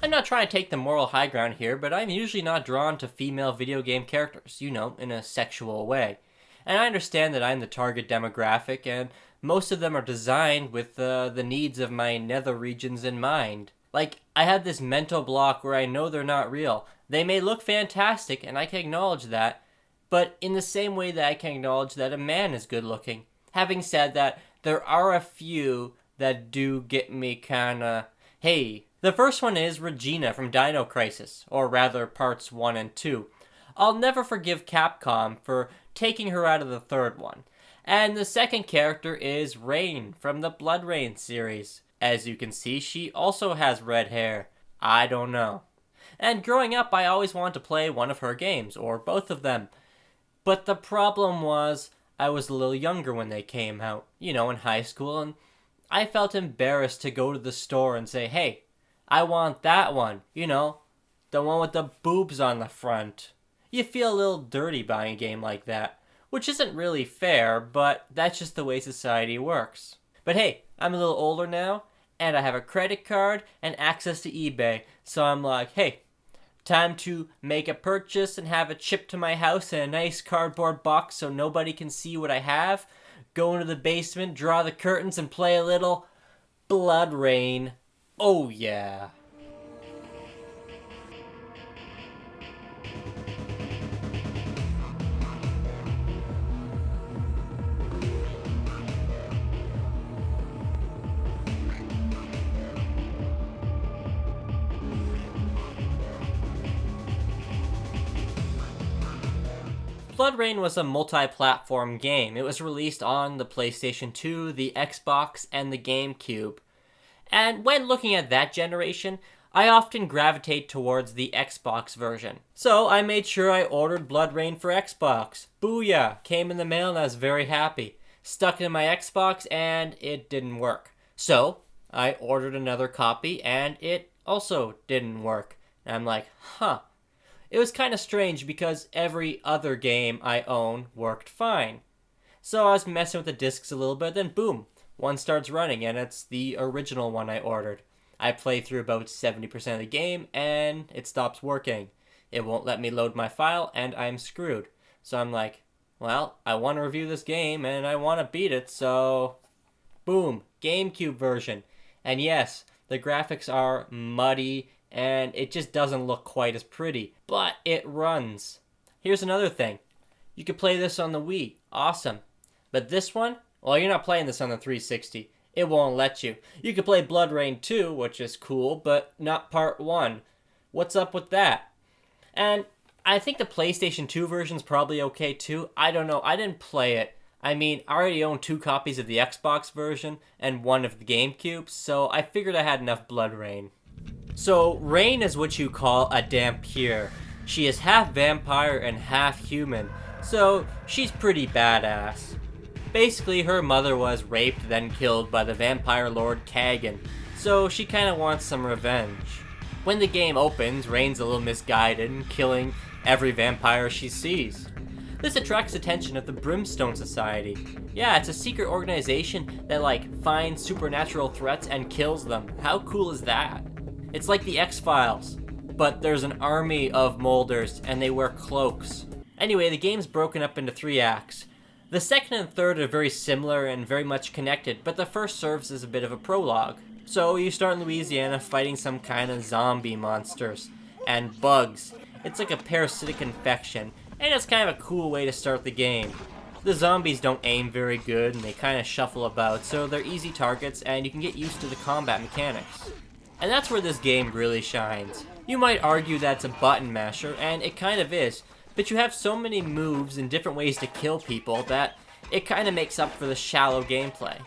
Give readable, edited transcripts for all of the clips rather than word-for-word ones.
I'm not trying to take the moral high ground here, but I'm usually not drawn to female video game characters, in a sexual way. And I understand that I'm the target demographic, and most of them are designed with the needs of my nether regions in mind. Like, I have this mental block where I know they're not real. They may look fantastic, and I can acknowledge that, but in the same way that I can acknowledge that a man is good looking. Having said that, there are a few that do get me kinda, hey. The first one is Regina from Dino Crisis, or rather parts 1 and 2. I'll never forgive Capcom for taking her out of the third one. And the second character is Rayne from the Bloodrayne series. As you can see, she also has red hair. I don't know. And growing up, I always wanted to play one of her games, or both of them. But the problem was, I was a little younger when they came out, in high school, and I felt embarrassed to go to the store and say, hey, I want that one, the one with the boobs on the front. You feel a little dirty buying a game like that, which isn't really fair, but that's just the way society works. But hey, I'm a little older now, and I have a credit card and access to eBay, so I'm like, hey, time to make a purchase and have it shipped to my house in a nice cardboard box so nobody can see what I have. Go into the basement, draw the curtains, and play a little Bloodrayne. Oh yeah. Bloodrayne was a multi-platform game. It was released on the PlayStation 2, the Xbox, and the GameCube. And when looking at that generation, I often gravitate towards the Xbox version. So I made sure I ordered Bloodrayne for Xbox. Booyah! Came in the mail and I was very happy. Stuck it in my Xbox and it didn't work. So I ordered another copy and it also didn't work. And I'm like, huh. It was kind of strange because every other game I own worked fine. So I was messing with the discs a little bit, then boom, one starts running and it's the original one I ordered. I play through about 70% of the game and it stops working. It won't let me load my file and I'm screwed. So I'm like, well, I want to review this game and I want to beat it, so boom, GameCube version. And yes, the graphics are muddy and it just doesn't look quite as pretty, but it runs. Here's another thing. You could play this on the Wii. Awesome. But this one, well, you're not playing this on the 360. It won't let you. You could play Bloodrayne 2, which is cool, but not part 1. What's up with that? And I think the PlayStation 2 version's probably okay too. I don't know. I didn't play it. I mean, I already own 2 copies of the Xbox version and 1 of the GameCube, so I figured I had enough Bloodrayne. So, Rayne is what you call a Dhampir. She is half vampire and half human, so she's pretty badass. Basically, her mother was raped then killed by the vampire lord Kagan, so she kinda wants some revenge. When the game opens, Rayne's a little misguided, killing every vampire she sees. This attracts attention of the Brimstone Society. Yeah, it's a secret organization that finds supernatural threats and kills them. How cool is that? It's like the X-Files, but there's an army of molders and they wear cloaks. Anyway, the game's broken up into 3 acts. The second and third are very similar and very much connected, but the first serves as a bit of a prologue. So you start in Louisiana fighting some kind of zombie monsters and bugs. It's like a parasitic infection, and it's kind of a cool way to start the game. The zombies don't aim very good and they kind of shuffle about, so they're easy targets and you can get used to the combat mechanics. And that's where this game really shines. You might argue that it's a button masher, and it kind of is, but you have so many moves and different ways to kill people that it kind of makes up for the shallow gameplay.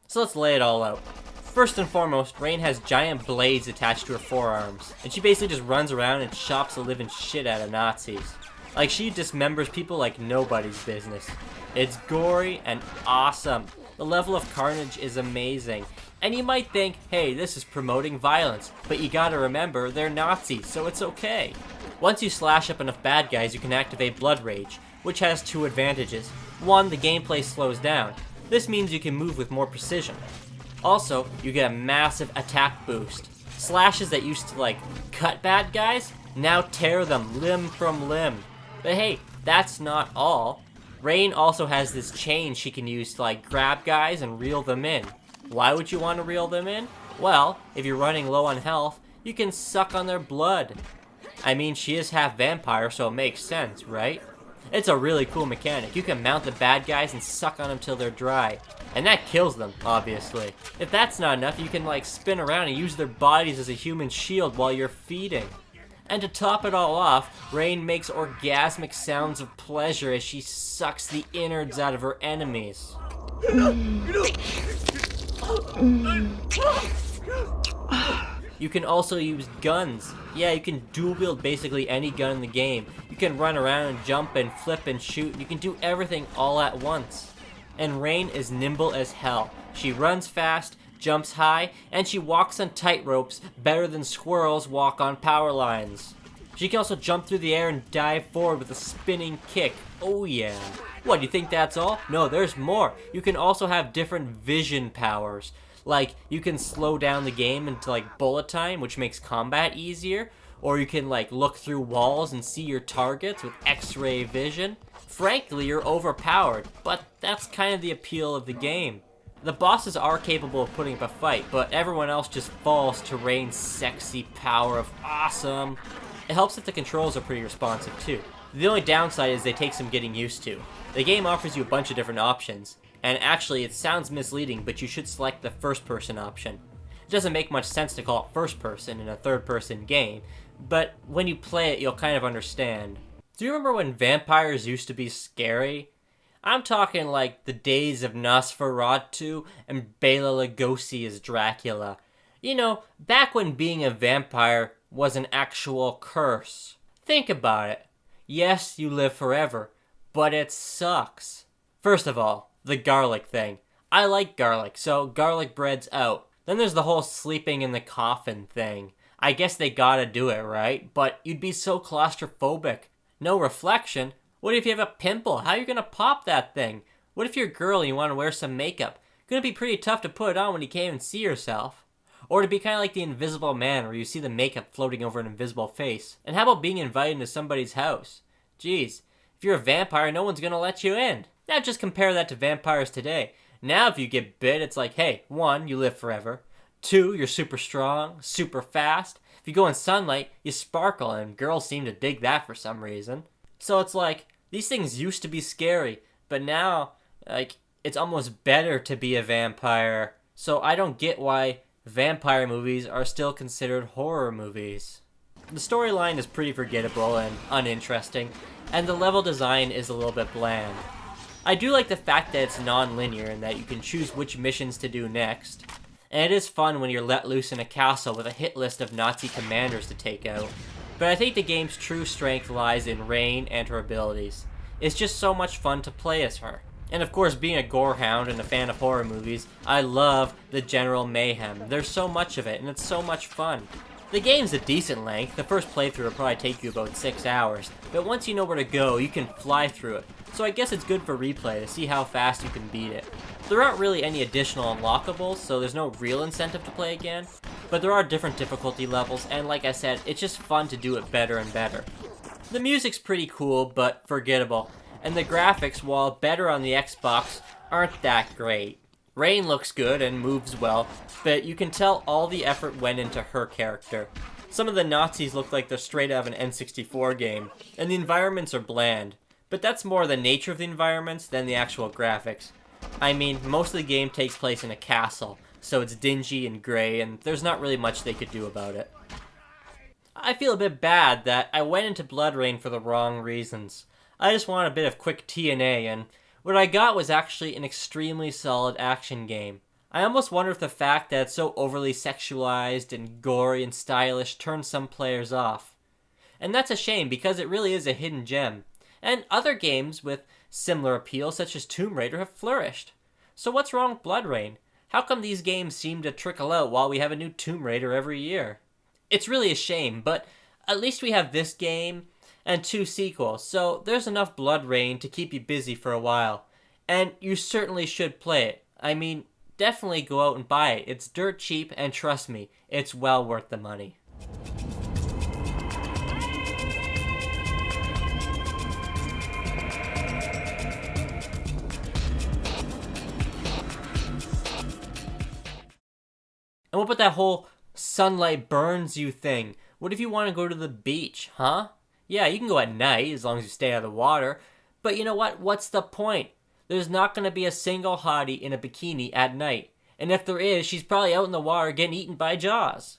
So let's lay it all out. First and foremost, Rayne has giant blades attached to her forearms, and she basically just runs around and chops the living shit out of Nazis. Like, she dismembers people like nobody's business. It's gory and awesome. The level of carnage is amazing. And you might think, hey, this is promoting violence, but you gotta remember, they're Nazis, so it's okay. Once you slash up enough bad guys, you can activate Blood Rage, which has 2 advantages. 1, the gameplay slows down. This means you can move with more precision. Also, you get a massive attack boost. Slashes that used to, like, cut bad guys, now tear them limb from limb. But hey, that's not all. Rayne also has this chain she can use to, like, grab guys and reel them in. Why would you want to reel them in? Well, if you're running low on health, you can suck on their blood. I mean, she is half vampire, so it makes sense, right? It's a really cool mechanic. You can mount the bad guys and suck on them till they're dry. And that kills them, obviously. If that's not enough, you can, like, spin around and use their bodies as a human shield while you're feeding. And to top it all off, Rayne makes orgasmic sounds of pleasure as she sucks the innards out of her enemies. You can also use guns. Yeah, you can dual wield basically any gun in the game. You can run around and jump and flip and shoot. You can do everything all at once. And Rayne is nimble as hell. She runs fast, jumps high, and she walks on tight ropes better than squirrels walk on power lines. She can also jump through the air and dive forward with a spinning kick. Oh yeah. What, do you think that's all? No, there's more. You can also have different vision powers. Like, you can slow down the game into, like, bullet time, which makes combat easier. Or you can, like, look through walls and see your targets with X-ray vision. Frankly, you're overpowered, but that's kind of the appeal of the game. The bosses are capable of putting up a fight, but everyone else just falls to Rayne's sexy power of awesome. It helps that the controls are pretty responsive too. The only downside is they take some getting used to. The game offers you a bunch of different options, and actually it sounds misleading, but you should select the first person option. It doesn't make much sense to call it first person in a third person game, but when you play it you'll kind of understand. Do you remember when vampires used to be scary? I'm talking like the days of Nosferatu and Bela Lugosi as Dracula. You know, back when being a vampire was an actual curse. Think about it. Yes, you live forever, but it sucks. First of all, the garlic thing. I like garlic, so garlic bread's out. Then there's the whole sleeping in the coffin thing. I guess they gotta do it, right? But you'd be so claustrophobic. No reflection. What if you have a pimple? How are you gonna pop that thing? What if you're a girl and you want to wear some makeup? Gonna be pretty tough to put it on when you can't even see yourself. Or to be kind of like the Invisible Man, where you see the makeup floating over an invisible face. And how about being invited into somebody's house? Jeez, if you're a vampire, no one's gonna let you in. Now just compare that to vampires today. Now if you get bit, it's like, hey, 1, you live forever. 2, you're super strong, super fast. If you go in sunlight, you sparkle, and girls seem to dig that for some reason. So it's like, these things used to be scary, but now, like, it's almost better to be a vampire. So I don't get why vampire movies are still considered horror movies. The storyline is pretty forgettable and uninteresting, and the level design is a little bit bland. I do like the fact that it's non-linear and that you can choose which missions to do next. And it is fun when you're let loose in a castle with a hit list of Nazi commanders to take out. But I think the game's true strength lies in Rayne and her abilities. It's just so much fun to play as her. And of course, being a gorehound and a fan of horror movies, I love the general mayhem. There's so much of it, and it's so much fun. The game's a decent length. The first playthrough will probably take you about 6 hours, but once you know where to go, you can fly through it. So I guess it's good for replay to see how fast you can beat it. There aren't really any additional unlockables, so there's no real incentive to play again, but there are different difficulty levels, and like I said, it's just fun to do it better and better. The music's pretty cool, but forgettable, and the graphics, while better on the Xbox, aren't that great. Rayne looks good and moves well, but you can tell all the effort went into her character. Some of the Nazis look like they're straight out of an N64 game, and the environments are bland. But that's more the nature of the environments than the actual graphics. I mean, most of the game takes place in a castle, so it's dingy and gray, and there's not really much they could do about it. I feel a bit bad that I went into Bloodrayne for the wrong reasons. I just wanted a bit of quick TNA, and what I got was actually an extremely solid action game. I almost wonder if the fact that it's so overly sexualized and gory and stylish turns some players off. And that's a shame, because it really is a hidden gem. And other games with similar appeal, such as Tomb Raider, have flourished. So what's wrong with Bloodrayne? How come these games seem to trickle out while we have a new Tomb Raider every year? It's really a shame, but at least we have this game and 2 sequels, so there's enough Bloodrayne to keep you busy for a while. And you certainly should play it. I mean, definitely go out and buy it. It's dirt cheap, and trust me, it's well worth the money. And what about that whole sunlight burns you thing? What if you want to go to the beach, huh? Yeah, you can go at night as long as you stay out of the water. But you know what? What's the point? There's not going to be a single hottie in a bikini at night. And if there is, she's probably out in the water getting eaten by jaws.